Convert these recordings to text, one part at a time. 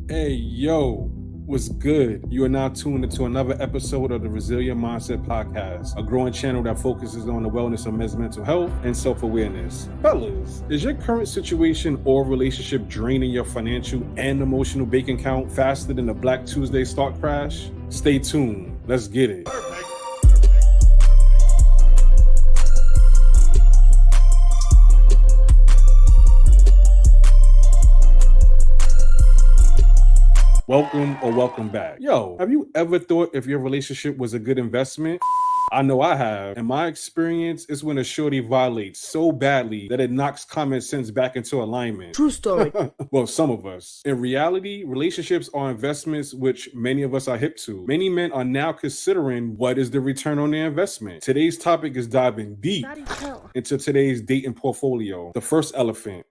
Hey, yo, what's good? You are now tuned into another episode of the Resilient Mindset Podcast, a growing channel that focuses on the wellness of men's mental health and self-awareness. Fellas, is your current situation or relationship draining your financial and emotional bank account faster than the Black Tuesday stock crash? Stay tuned. Let's get it. Welcome back. Yo, have you ever thought if your relationship was a good investment? I know I have. In my experience, it's when a shorty violates so badly that it knocks common sense back into alignment. True story. Well, some of us. In reality, relationships are investments which many of us are hip to. Many men are now considering what is the return on their investment. Today's topic is diving deep into today's dating portfolio. The first elephant.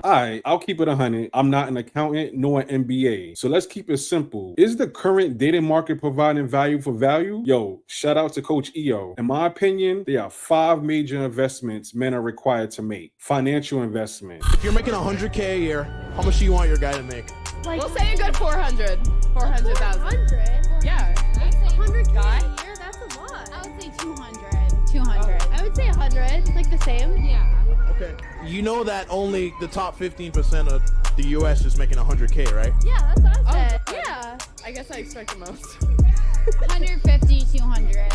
Alright, I'll keep it 100. I'm not an accountant nor an MBA. So let's keep it simple. Is the current dating market providing value for value? Yo, shout out to Coach EO. In my opinion, there are 5 major investments men are required to make. Financial investment. If you're making $100K a year, how much do you want your guy to make? We'll say a good 400,000. Yeah. 100K Guy? a year, that's a lot. I would say 200. 200. I would say 100, like the same. Yeah. Okay. You know that only the top 15% of the US is making $100K, right? Yeah, that's what I said. Oh, Yeah. I guess I expect the most. 150, 200. I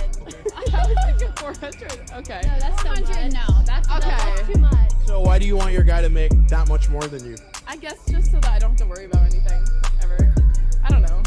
was thinking 400. Okay. No, that's so 200, much. no. That's Okay. That's too much. So why do you want your guy to make that much more than you? I guess just so that I don't have to worry about anything ever. I don't know.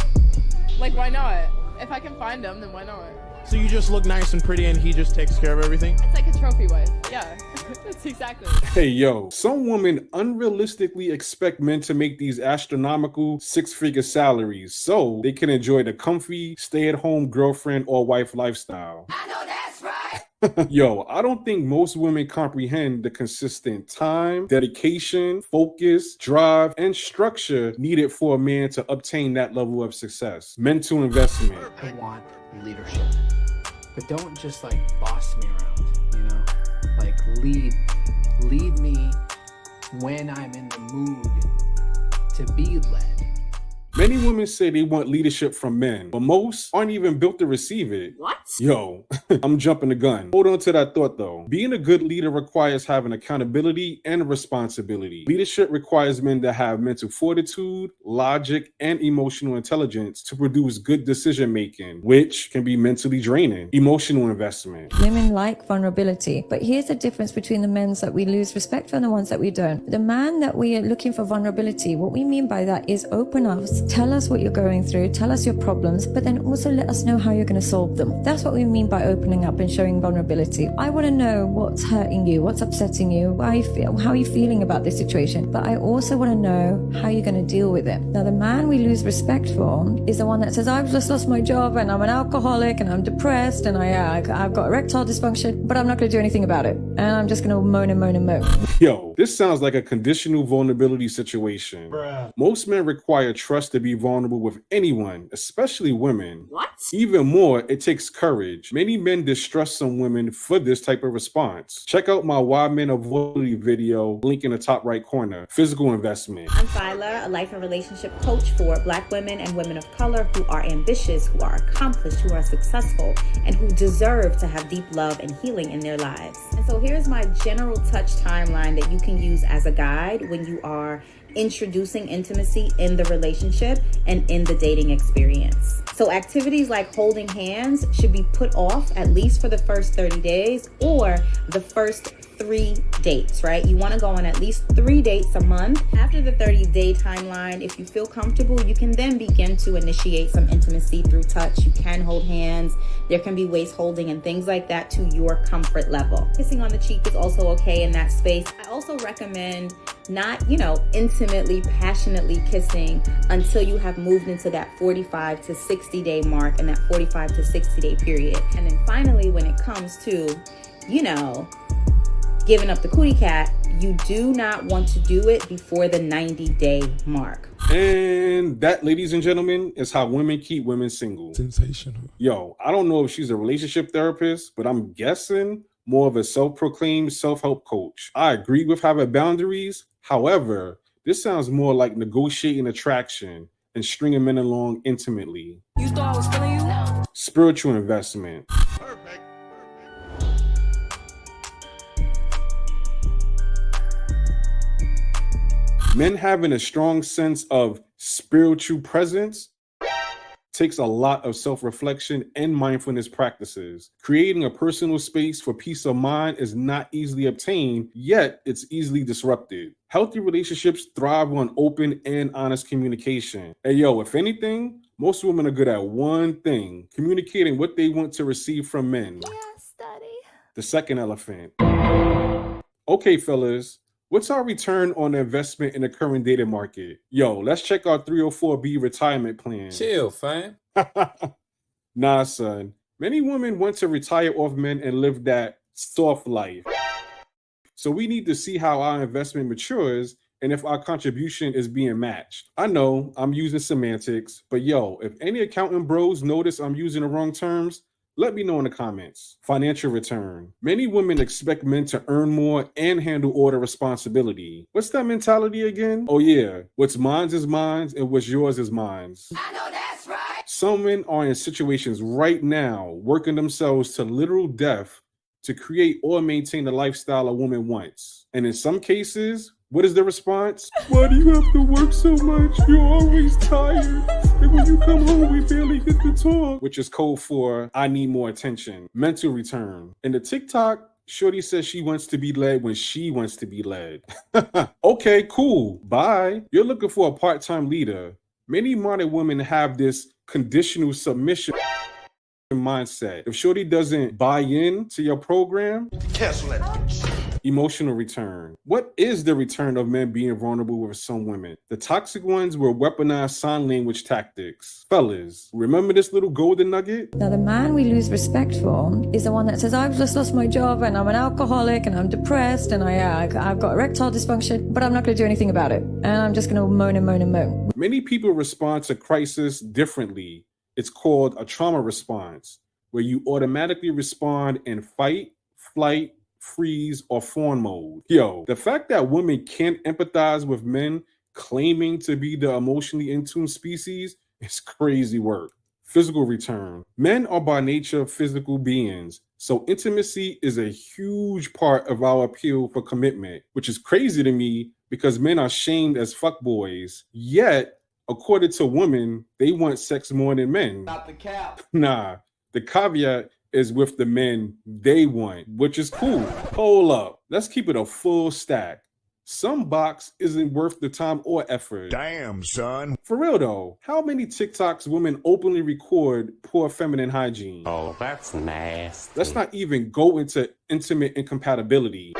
Like, why not? If I can find him, then why not? So you just look nice and pretty and he just takes care of everything? It's like a trophy wife. Yeah. That's exactly. Hey, yo, some women unrealistically expect men to make these astronomical 6-figure salaries so they can enjoy the comfy, stay-at-home girlfriend or wife lifestyle. I know that's right. Yo, I don't think most women comprehend the consistent time, dedication, focus, drive, and structure needed for a man to obtain that level of success. Mental investment. I want leadership, but don't just like boss me around, you know, like lead me when I'm in the mood to be led. Many women say they want leadership from men, but most aren't even built to receive it. What? Yo, I'm jumping the gun. Hold on to that thought though. Being a good leader requires having accountability and responsibility. Leadership requires men to have mental fortitude, logic, and emotional intelligence to produce good decision making, which can be mentally draining. Emotional investment. Women like vulnerability, but here's the difference between the men that we lose respect for and the ones that we don't. The man that we are looking for vulnerability, what we mean by that is open up, tell us what you're going through, tell us your problems, but then also let us know how you're going to solve them. That's what we mean by opening up and showing vulnerability. I want to know what's hurting you, what's upsetting you, how are you feeling about this situation, but I also want to know how you're going to deal with it. Now, the man we lose respect for is the one that says, I've just lost my job and I'm an alcoholic and I'm depressed and I've got erectile dysfunction, but I'm not going to do anything about it. And I'm just going to moan and moan and moan. Yo, this sounds like a conditional vulnerability situation. Bruh. Most men require trust to be vulnerable with anyone, especially women. What? Even more, it takes courage. Many men distrust some women for this type of response. Check out my Why Men Avoid Vulnerability video, link in the top right corner. Physical investment. I'm Phyla, a life and relationship coach for Black women and women of color who are ambitious, who are accomplished, who are successful, and who deserve to have deep love and healing in their lives. And so here's my general touch timeline that you can use as a guide when you are introducing intimacy in the relationship and in the dating experience. So activities like holding hands should be put off at least for the first 30 days or the first 3 dates, right? You want to go on at least 3 dates a month. After the 30-day timeline, if you feel comfortable, you can then begin to initiate some intimacy through touch. You can hold hands. There can be waist holding and things like that to your comfort level. Kissing on the cheek is also okay in that space. I also recommend not, intimately, passionately kissing until you have moved into that 45 to 60 day mark and that 45 to 60 day period. And then finally, when it comes to, giving up the cootie cat, you do not want to do it before the 90-day mark. And that, ladies and gentlemen, is how women keep women single. Sensational. Yo, I don't know if she's a relationship therapist, but I'm guessing more of a self-proclaimed self-help coach. I agree with having boundaries. However, This sounds more like negotiating attraction and stringing men along intimately. You thought I was feeling you? No. Spiritual investment. Perfect. Men having a strong sense of spiritual presence takes a lot of self-reflection and mindfulness practices. Creating a personal space for peace of mind is not easily obtained, yet it's easily disrupted. Healthy relationships thrive on open and honest communication. Hey, yo, if anything, most women are good at one thing: communicating what they want to receive from men. Yes, Daddy. The second elephant. Okay, fellas, what's our return on investment in the current dating market? Yo, let's check our 304B retirement plan. Chill, fam. Nah, son. Many women want to retire off men and live that soft life. So we need to see how our investment matures and if our contribution is being matched. I know I'm using semantics, but yo, if any accountant bros notice I'm using the wrong terms, let me know in the comments. Financial return. Many women expect men to earn more and handle all the responsibility. What's that mentality again? Oh yeah, what's mine's is mine's and what's yours is mine's. I know that's right. Some men are in situations right now working themselves to literal death to create or maintain the lifestyle a woman wants. And in some cases, what is the response? Why do you have to work so much? You're always tired. And when you come home, we barely get to talk. Which is code for I need more attention. Mental return. In the TikTok, shorty says she wants to be led when she wants to be led. Okay, cool. Bye. You're looking for a part-time leader. Many modern women have this conditional submission mindset. If shorty doesn't buy in to your program, Cancel that. emotional return. What is the return of men being vulnerable with some women? The toxic ones will weaponize sign language tactics. Fellas, remember this little golden nugget? Now, the man we lose respect for is the one that says, I've just lost my job and I'm an alcoholic and I'm depressed and I've got erectile dysfunction, but I'm not going to do anything about it. And I'm just going to moan and moan and moan. Many people respond to crisis differently. It's called a trauma response, where you automatically respond in fight, flight, freeze, or fawn mode. Yo, the fact that women can't empathize with men claiming to be the emotionally in tune species is crazy work. Physical return. Men are by nature physical beings, so intimacy is a huge part of our appeal for commitment, which is crazy to me because men are shamed as fuckboys. Yet, according to women, they want sex more than men. Not the cap. Nah, the caveat is with the men they want, which is cool. Hold up, let's keep it a full stack. Some box isn't worth the time or effort. Damn, son. For real though, how many TikToks women openly record poor feminine hygiene? Oh, that's nasty. Let's not even go into intimate incompatibility.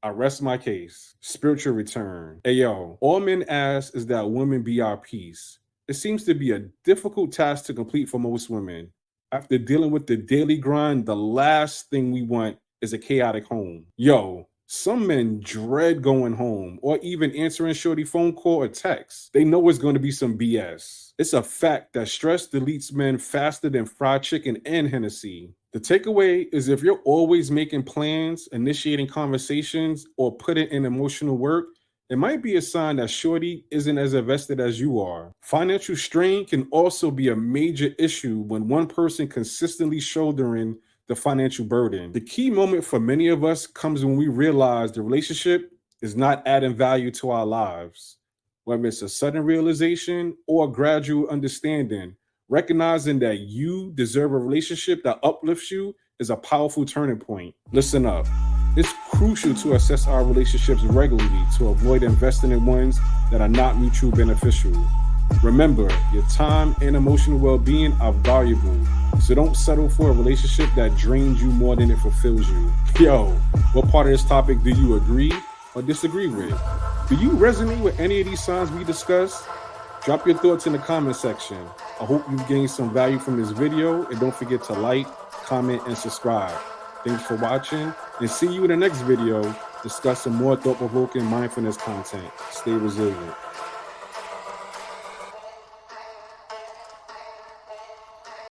I rest my case. Spiritual return. Hey yo, all men ask is that women be our peace. It seems to be a difficult task to complete for most women. After dealing with the daily grind, the last thing we want is a chaotic home. Yo, some men dread going home or even answering shorty phone call or text. They know it's going to be some BS. It's a fact that stress deletes men faster than fried chicken and Hennessy. The takeaway is if you're always making plans, initiating conversations, or putting in emotional work, it might be a sign that shorty isn't as invested as you are. Financial strain can also be a major issue when one person consistently shouldering the financial burden. The key moment for many of us comes when we realize the relationship is not adding value to our lives. Whether it's a sudden realization or a gradual understanding, recognizing that you deserve a relationship that uplifts you is a powerful turning point. Listen up. It's crucial to assess our relationships regularly to avoid investing in ones that are not mutually beneficial. Remember, your time and emotional well-being are valuable, so don't settle for a relationship that drains you more than it fulfills you. Yo, what part of this topic do you agree or disagree with? Do you resonate with any of these signs we discussed? Drop your thoughts in the comment section. I hope you've gained some value from this video, and don't forget to like, comment, and subscribe. Thanks for watching, and see you in the next video discussing more thought-provoking mindfulness content. Stay resilient.